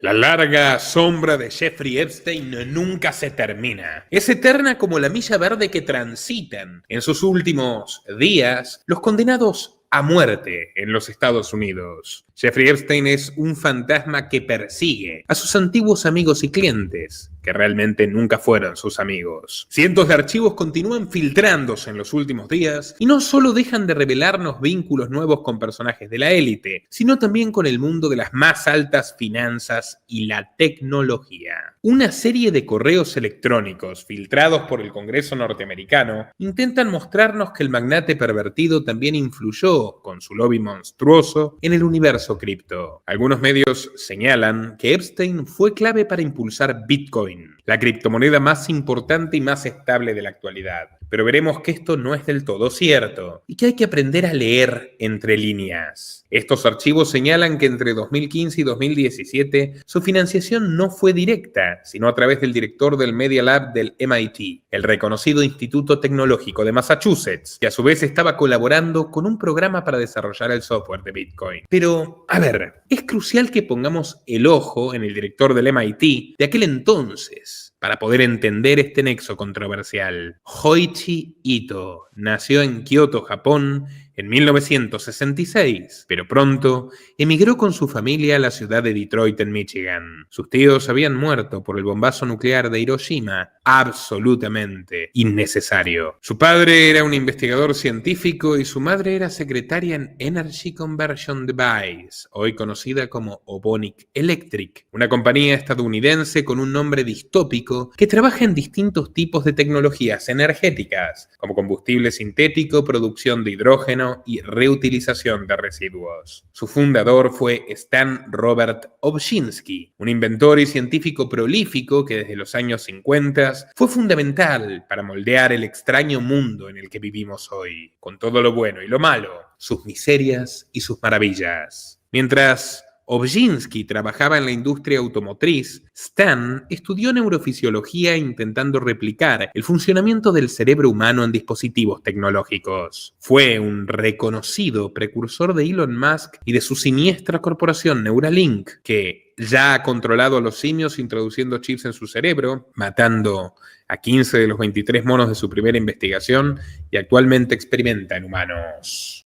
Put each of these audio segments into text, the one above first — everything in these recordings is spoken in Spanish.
La larga sombra de Jeffrey Epstein nunca se termina. Es eterna como la milla verde que transitan en sus últimos días los condenados a muerte en los Estados Unidos. Jeffrey Epstein es un fantasma que persigue a sus antiguos amigos y clientes, que realmente nunca fueron sus amigos. Cientos de archivos continúan filtrándose en los últimos días y no solo dejan de revelarnos vínculos nuevos con personajes de la élite, sino también con el mundo de las más altas finanzas y la tecnología. Una serie de correos electrónicos filtrados por el Congreso norteamericano intentan mostrarnos que el magnate pervertido también influyó, con su lobby monstruoso, en el universo cripto. Algunos medios señalan que Epstein fue clave para impulsar Bitcoin, la criptomoneda más importante y más estable de la actualidad. Pero veremos que esto no es del todo cierto y que hay que aprender a leer entre líneas. Estos archivos señalan que entre 2015 y 2017 su financiación no fue directa, sino a través del director del Media Lab del MIT, el reconocido Instituto Tecnológico de Massachusetts, que a su vez estaba colaborando con un programa para desarrollar el software de Bitcoin. Pero, a ver, es crucial que pongamos el ojo en el director del MIT de aquel entonces, para poder entender este nexo controversial. Hoichi Ito nació en Kioto, Japón, en 1966, pero pronto emigró con su familia a la ciudad de Detroit, en Michigan. Sus tíos habían muerto por el bombazo nuclear de Hiroshima, absolutamente innecesario. Su padre era un investigador científico y su madre era secretaria en Energy Conversion Device, hoy conocida como Obonic Electric, una compañía estadounidense con un nombre distópico que trabaja en distintos tipos de tecnologías energéticas, como combustible sintético, producción de hidrógeno y reutilización de residuos. Su fundador fue Stan Robert Obshinsky, un inventor y científico prolífico que desde los años 50 fue fundamental para moldear el extraño mundo en el que vivimos hoy, con todo lo bueno y lo malo, sus miserias y sus maravillas. Mientras Obshinsky trabajaba en la industria automotriz, Stan estudió neurofisiología intentando replicar el funcionamiento del cerebro humano en dispositivos tecnológicos. Fue un reconocido precursor de Elon Musk y de su siniestra corporación Neuralink, que ya ha controlado a los simios introduciendo chips en su cerebro, matando a 15 de los 23 monos de su primera investigación y actualmente experimenta en humanos.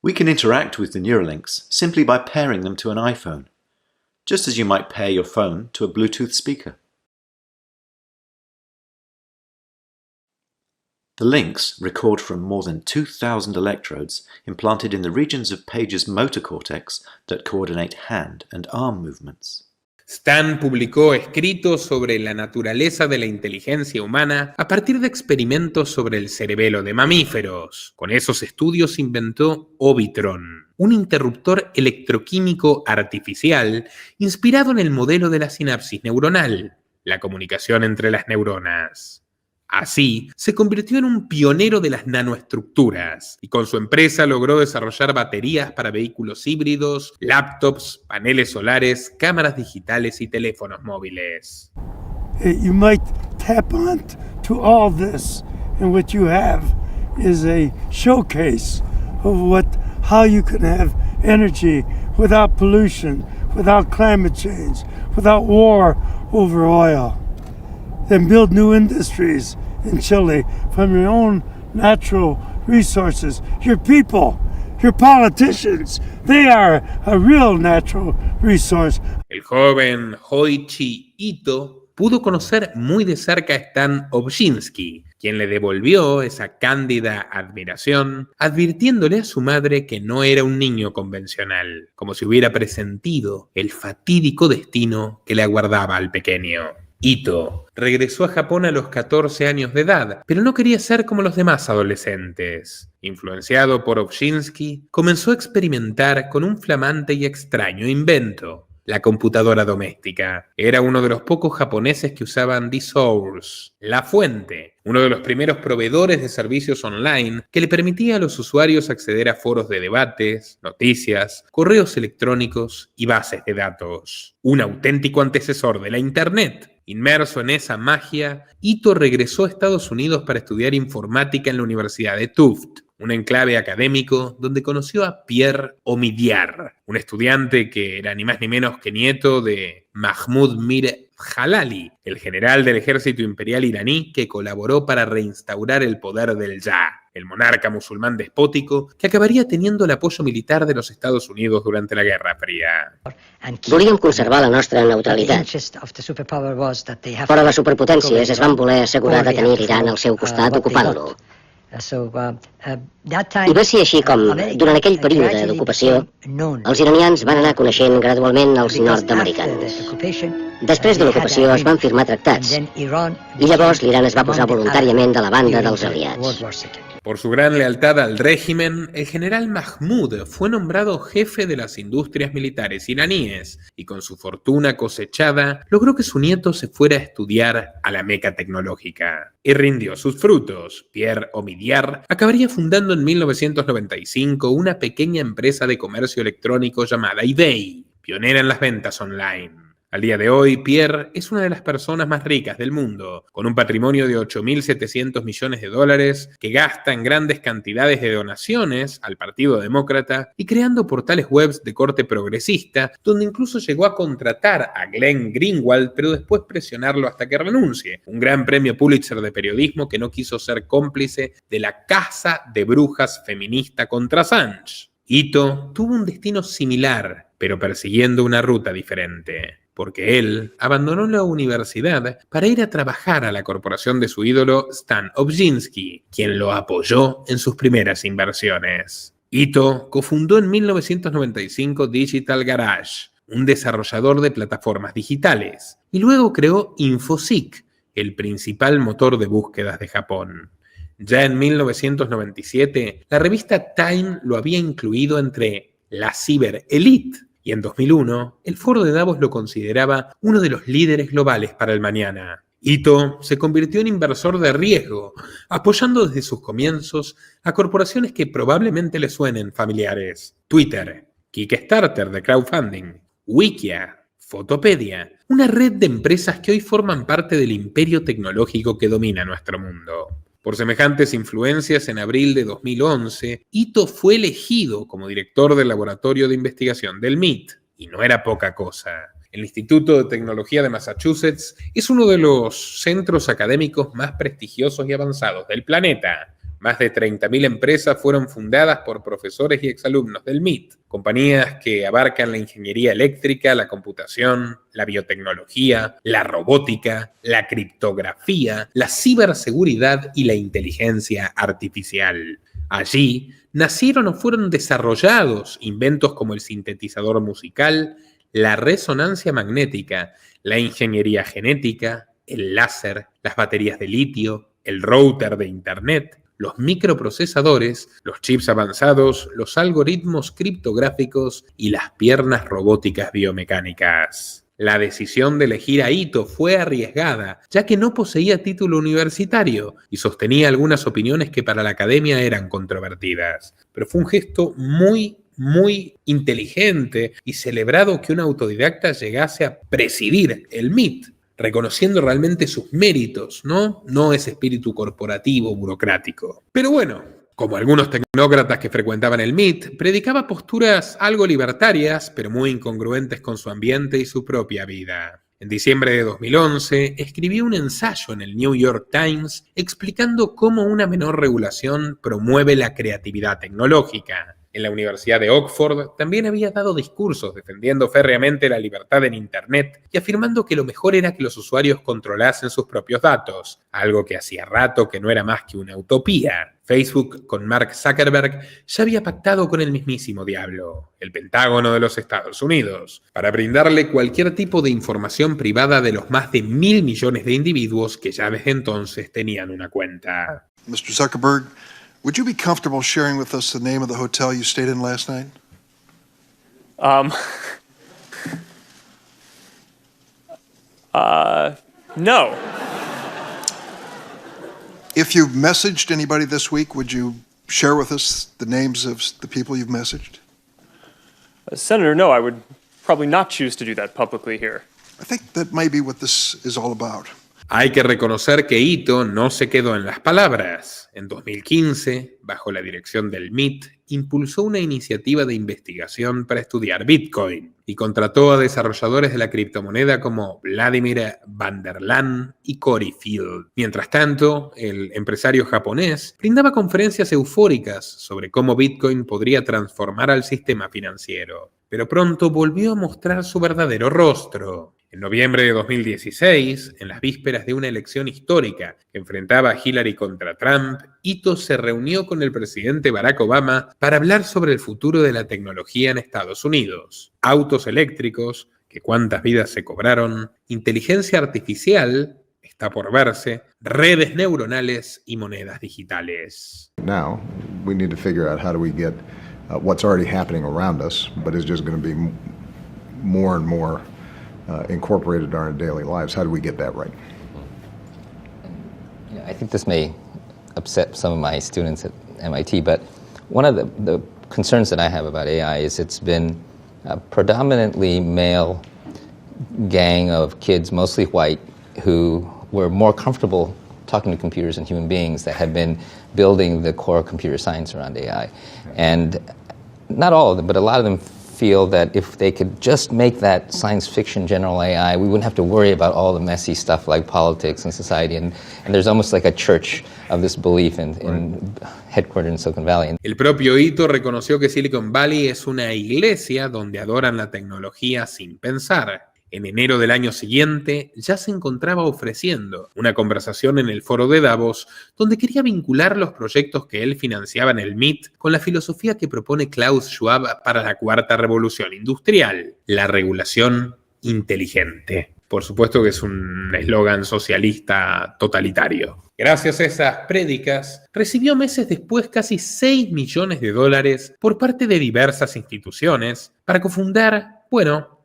We can interact with the Neuralinks simply by pairing them to an iPhone, just as you might pair your phone to a Bluetooth speaker. The links record from more than 2,000 electrodes implanted in the regions of Page's motor cortex that coordinate hand and arm movements. Stan publicó escritos sobre la naturaleza de la inteligencia humana a partir de experimentos sobre el cerebelo de mamíferos. Con esos estudios inventó Ovitron, un interruptor electroquímico artificial inspirado en el modelo de la sinapsis neuronal, la comunicación entre las neuronas. Así, se convirtió en un pionero de las nanoestructuras y con su empresa logró desarrollar baterías para vehículos híbridos, laptops, paneles solares, cámaras digitales y teléfonos móviles. You might tap on to all this, and what you have is a showcase of how you can have energy without pollution, without climate change, without war over oil. Then build new industries in Chile from your own natural resources. Your people, your politicians, they are a real natural resource. El joven Hoichi Ito pudo conocer muy de cerca a Stan Obshinsky, quien le devolvió esa cándida admiración, advirtiéndole a su madre que no era un niño convencional, como si hubiera presentido el fatídico destino que le aguardaba al pequeño. Ito regresó a Japón a los 14 años de edad, pero no quería ser como los demás adolescentes. Influenciado por Obshinsky, comenzó a experimentar con un flamante y extraño invento: la computadora doméstica. Era uno de los pocos japoneses que usaban D-Source, la fuente, uno de los primeros proveedores de servicios online que le permitía a los usuarios acceder a foros de debates, noticias, correos electrónicos y bases de datos. Un auténtico antecesor de la Internet. Inmerso en esa magia, Ito regresó a Estados Unidos para estudiar informática en la Universidad de Tufts, un enclave académico donde conoció a Pierre Omidyar, un estudiante que era ni más ni menos que nieto de Mahmoud Mir Jalali, el general del ejército imperial iraní que colaboró para reinstaurar el poder del Shah, el monarca musulmán despótico que acabaría teniendo el apoyo militar de los Estados Unidos durante la Guerra Fría. Volíem conservar la nostra neutralitat, però les superpotències es van voler assegurar de tenir l'Iran al seu costat ocupant-lo. I va ser així com, durant aquell període d'ocupació, els iranians van anar coneixent gradualment els nord-americans. Després de l'ocupació es van firmar tractats, i llavors l'Iran es va posar voluntàriament de la banda dels aliats. Por su gran lealtad al régimen, el general Mahmoud fue nombrado jefe de las industrias militares iraníes y con su fortuna cosechada logró que su nieto se fuera a estudiar a la Meca tecnológica. Y rindió sus frutos. Pierre Omidyar acabaría fundando en 1995 una pequeña empresa de comercio electrónico llamada eBay, pionera en las ventas online. Al día de hoy, Pierre es una de las personas más ricas del mundo, con un patrimonio de $8.700 millones que gasta en grandes cantidades de donaciones al Partido Demócrata y creando portales web de corte progresista, donde incluso llegó a contratar a Glenn Greenwald, pero después presionarlo hasta que renuncie, un gran premio Pulitzer de periodismo que no quiso ser cómplice de la caza de brujas feminista contra Assange. Ito tuvo un destino similar, pero persiguiendo una ruta diferente, porque él abandonó la universidad para ir a trabajar a la corporación de su ídolo Stan Obzhinsky, quien lo apoyó en sus primeras inversiones. Ito cofundó en 1995 Digital Garage, un desarrollador de plataformas digitales, y luego creó Infoseek, el principal motor de búsquedas de Japón. Ya en 1997, la revista Time lo había incluido entre la Cyber Elite, y en 2001, el Foro de Davos lo consideraba uno de los líderes globales para el mañana. Ito se convirtió en inversor de riesgo, apoyando desde sus comienzos a corporaciones que probablemente le suenen familiares: Twitter, Kickstarter de crowdfunding, Wikia, Fotopedia, una red de empresas que hoy forman parte del imperio tecnológico que domina nuestro mundo. Por semejantes influencias, en abril de 2011, Ito fue elegido como director del laboratorio de investigación del MIT, y no era poca cosa. El Instituto de Tecnología de Massachusetts es uno de los centros académicos más prestigiosos y avanzados del planeta. Más de 30.000 empresas fueron fundadas por profesores y exalumnos del MIT, compañías que abarcan la ingeniería eléctrica, la computación, la biotecnología, la robótica, la criptografía, la ciberseguridad y la inteligencia artificial. Allí nacieron o fueron desarrollados inventos como el sintetizador musical, la resonancia magnética, la ingeniería genética, el láser, las baterías de litio, el router de Internet, los microprocesadores, los chips avanzados, los algoritmos criptográficos y las piernas robóticas biomecánicas. La decisión de elegir a Ito fue arriesgada, ya que no poseía título universitario y sostenía algunas opiniones que para la academia eran controvertidas. Pero fue un gesto muy inteligente y celebrado que un autodidacta llegase a presidir el MIT, reconociendo realmente sus méritos, no ese espíritu corporativo, burocrático. Pero bueno, como algunos tecnócratas que frecuentaban el MIT, predicaba posturas algo libertarias, pero muy incongruentes con su ambiente y su propia vida. En diciembre de 2011, escribió un ensayo en el New York Times explicando cómo una menor regulación promueve la creatividad tecnológica. En la Universidad de Oxford también había dado discursos defendiendo férreamente la libertad en Internet y afirmando que lo mejor era que los usuarios controlasen sus propios datos, algo que hacía rato que no era más que una utopía. Facebook, con Mark Zuckerberg, ya había pactado con el mismísimo diablo, el Pentágono de los Estados Unidos, para brindarle cualquier tipo de información privada de los más de 1.000 millones de individuos que ya desde entonces tenían una cuenta. Mr. Zuckerberg, would you be comfortable sharing with us the name of the hotel you stayed in last night? No. If you've messaged anybody this week, would you share with us the names of the people you've messaged? Senator, no, I would probably not choose to do that publicly here. I think that may be what this is all about. Hay que reconocer que Ito no se quedó en las palabras. En 2015, bajo la dirección del MIT, impulsó una iniciativa de investigación para estudiar Bitcoin y contrató a desarrolladores de la criptomoneda como Vladimir van der Laan y Cory Field. Mientras tanto, el empresario japonés brindaba conferencias eufóricas sobre cómo Bitcoin podría transformar al sistema financiero. Pero pronto volvió a mostrar su verdadero rostro. En noviembre de 2016, en las vísperas de una elección histórica que enfrentaba a Hillary contra Trump, Ito se reunió con el presidente Barack Obama para hablar sobre el futuro de la tecnología en Estados Unidos. Autos eléctricos, que cuántas vidas se cobraron, inteligencia artificial, está por verse, redes neuronales y monedas digitales. Now, we need to figure out how do we get what's already happening around us, but is just going to be more and more incorporated in our daily lives. How do we get that right? I think this may upset some of my students at MIT, but one of the concerns that I have about AI is it's been a predominantly male gang of kids, mostly white, who were more comfortable talking to computers and human beings that have been building the core computer science around AI. And not all of them, but a lot of them feel that if they could just make that science fiction general AI, we wouldn't have to worry about all the messy stuff like politics and society. And there's almost like a church of this belief headquartered in Silicon Valley. El propio Ito reconoció que Silicon Valley es una iglesia donde adoran la tecnología sin pensar. En enero del año siguiente, ya se encontraba ofreciendo una conversación en el foro de Davos donde quería vincular los proyectos que él financiaba en el MIT con la filosofía que propone Klaus Schwab para la cuarta revolución industrial, la regulación inteligente. Por supuesto que es un eslogan socialista totalitario. Gracias a esas prédicas, recibió meses después casi $6 millones por parte de diversas instituciones para cofundar,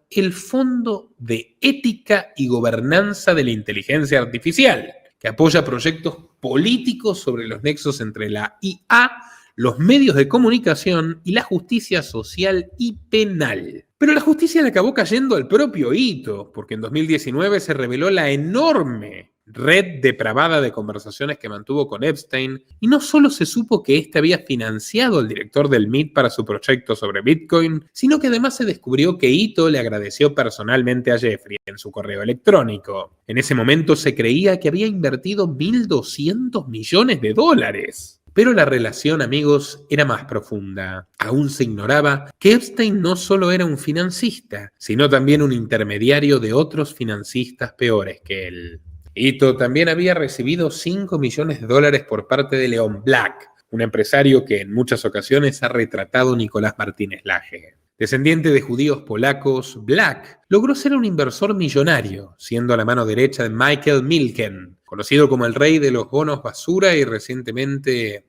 el Fondo de Ética y Gobernanza de la Inteligencia Artificial, que apoya proyectos políticos sobre los nexos entre la IA, los medios de comunicación y la justicia social y penal. Pero la justicia le acabó cayendo al propio Ito, porque en 2019 se reveló la enorme red depravada de conversaciones que mantuvo con Epstein, y no solo se supo que éste había financiado al director del MIT para su proyecto sobre Bitcoin, sino que además se descubrió que Ito le agradeció personalmente a Jeffrey en su correo electrónico. En ese momento se creía que había invertido $1.200 millones. Pero la relación, amigos, era más profunda. Aún se ignoraba que Epstein no solo era un financista, sino también un intermediario de otros financistas peores que él. Ito también había recibido $5 millones por parte de Leon Black, un empresario que en muchas ocasiones ha retratado Nicolás Martínez Laje. Descendiente de judíos polacos, Black logró ser un inversor millonario, siendo la mano derecha de Michael Milken, conocido como el rey de los bonos basura y recientemente,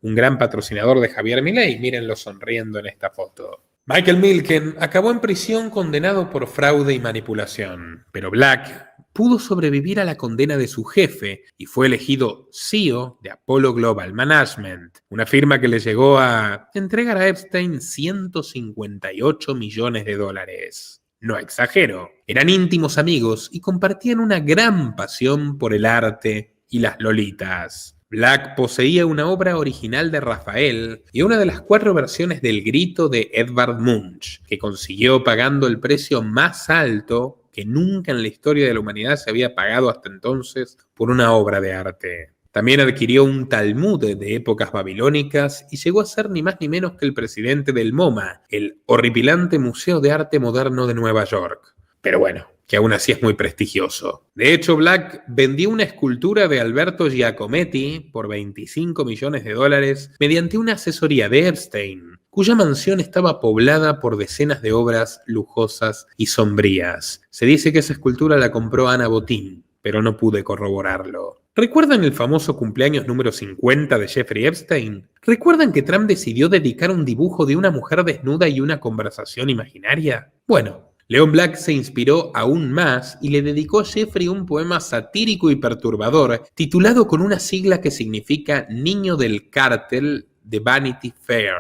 un gran patrocinador de Javier Milei. Mírenlo sonriendo en esta foto. Michael Milken acabó en prisión condenado por fraude y manipulación, pero Black pudo sobrevivir a la condena de su jefe y fue elegido CEO de Apollo Global Management, una firma que le llegó a entregar a Epstein $158 millones. No exagero, eran íntimos amigos y compartían una gran pasión por el arte y las lolitas. Black poseía una obra original de Rafael y una de las 4 versiones del Grito de Edvard Munch, que consiguió pagando el precio más alto que nunca en la historia de la humanidad se había pagado hasta entonces por una obra de arte. También adquirió un Talmud de épocas babilónicas y llegó a ser ni más ni menos que el presidente del MoMA, el horripilante Museo de Arte Moderno de Nueva York. Pero que aún así es muy prestigioso. De hecho, Black vendió una escultura de Alberto Giacometti por $25 millones mediante una asesoría de Epstein, cuya mansión estaba poblada por decenas de obras lujosas y sombrías. Se dice que esa escultura la compró Ana Botín, pero no pude corroborarlo. ¿Recuerdan el famoso cumpleaños número 50 de Jeffrey Epstein? ¿Recuerdan que Trump decidió dedicar un dibujo de una mujer desnuda y una conversación imaginaria? Leon Black se inspiró aún más y le dedicó a Jeffrey un poema satírico y perturbador titulado con una sigla que significa Niño del Cártel de Vanity Fair.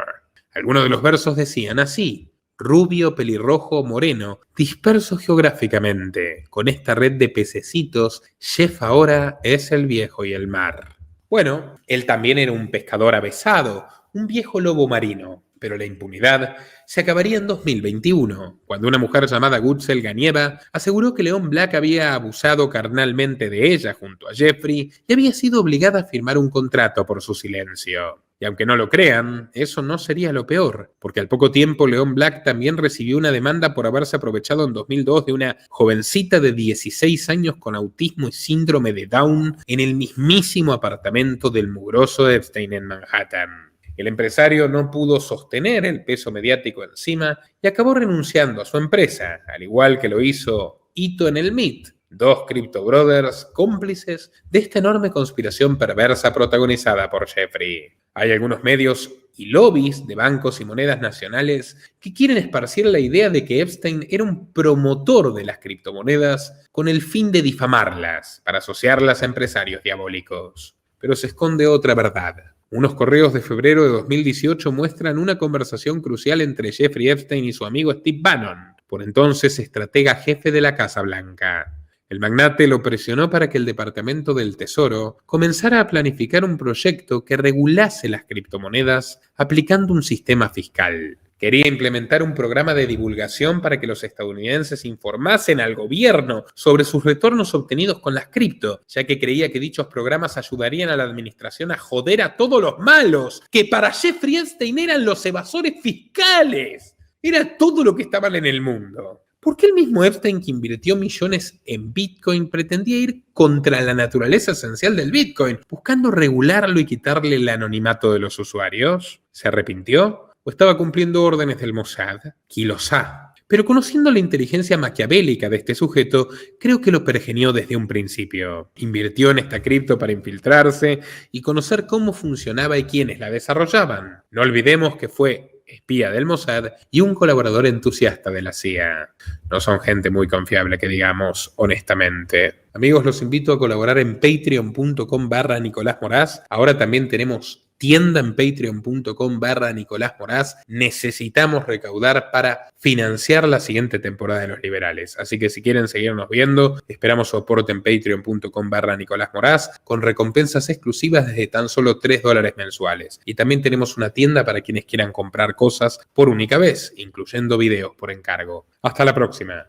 Algunos de los versos decían así: rubio, pelirrojo, moreno, dispersos geográficamente. Con esta red de pececitos, Jeff ahora es el viejo y el mar. Bueno, él también era un pescador avesado, un viejo lobo marino, pero la impunidad se acabaría en 2021, cuando una mujer llamada Gutzel Ganieva aseguró que Leon Black había abusado carnalmente de ella junto a Jeffrey y había sido obligada a firmar un contrato por su silencio. Y aunque no lo crean, eso no sería lo peor, porque al poco tiempo Leon Black también recibió una demanda por haberse aprovechado en 2002 de una jovencita de 16 años con autismo y síndrome de Down en el mismísimo apartamento del mugroso Epstein en Manhattan. El empresario no pudo sostener el peso mediático encima y acabó renunciando a su empresa, al igual que lo hizo Ito en el MIT, dos Crypto Brothers cómplices de esta enorme conspiración perversa protagonizada por Jeffrey. Hay algunos medios y lobbies de bancos y monedas nacionales que quieren esparcir la idea de que Epstein era un promotor de las criptomonedas con el fin de difamarlas para asociarlas a empresarios diabólicos. Pero se esconde otra verdad. Unos correos de febrero de 2018 muestran una conversación crucial entre Jeffrey Epstein y su amigo Steve Bannon, por entonces estratega jefe de la Casa Blanca. El magnate lo presionó para que el Departamento del Tesoro comenzara a planificar un proyecto que regulase las criptomonedas aplicando un sistema fiscal. Quería implementar un programa de divulgación para que los estadounidenses informasen al gobierno sobre sus retornos obtenidos con las cripto, ya que creía que dichos programas ayudarían a la administración a joder a todos los malos, que para Jeffrey Epstein eran los evasores fiscales. Era todo lo que estaba en el mundo. ¿Por qué el mismo Epstein, que invirtió millones en Bitcoin, pretendía ir contra la naturaleza esencial del Bitcoin, buscando regularlo y quitarle el anonimato de los usuarios? ¿Se arrepintió? ¿O estaba cumpliendo órdenes del Mossad? ¿Quién lo sabe? Pero conociendo la inteligencia maquiavélica de este sujeto, creo que lo pergenió desde un principio. Invirtió en esta cripto para infiltrarse y conocer cómo funcionaba y quiénes la desarrollaban. No olvidemos que fue espía del Mossad y un colaborador entusiasta de la CIA. No son gente muy confiable, que digamos honestamente. Amigos, los invito a colaborar en patreon.com/Nicolás Moraz. Ahora también tenemos tienda en patreon.com/Nicolás Moraz. Necesitamos recaudar para financiar la siguiente temporada de Los Liberales. Así que si quieren seguirnos viendo, esperamos soporte en patreon.com/Nicolás Moraz con recompensas exclusivas desde tan solo $3 mensuales. Y también tenemos una tienda para quienes quieran comprar cosas por única vez, incluyendo videos por encargo. Hasta la próxima.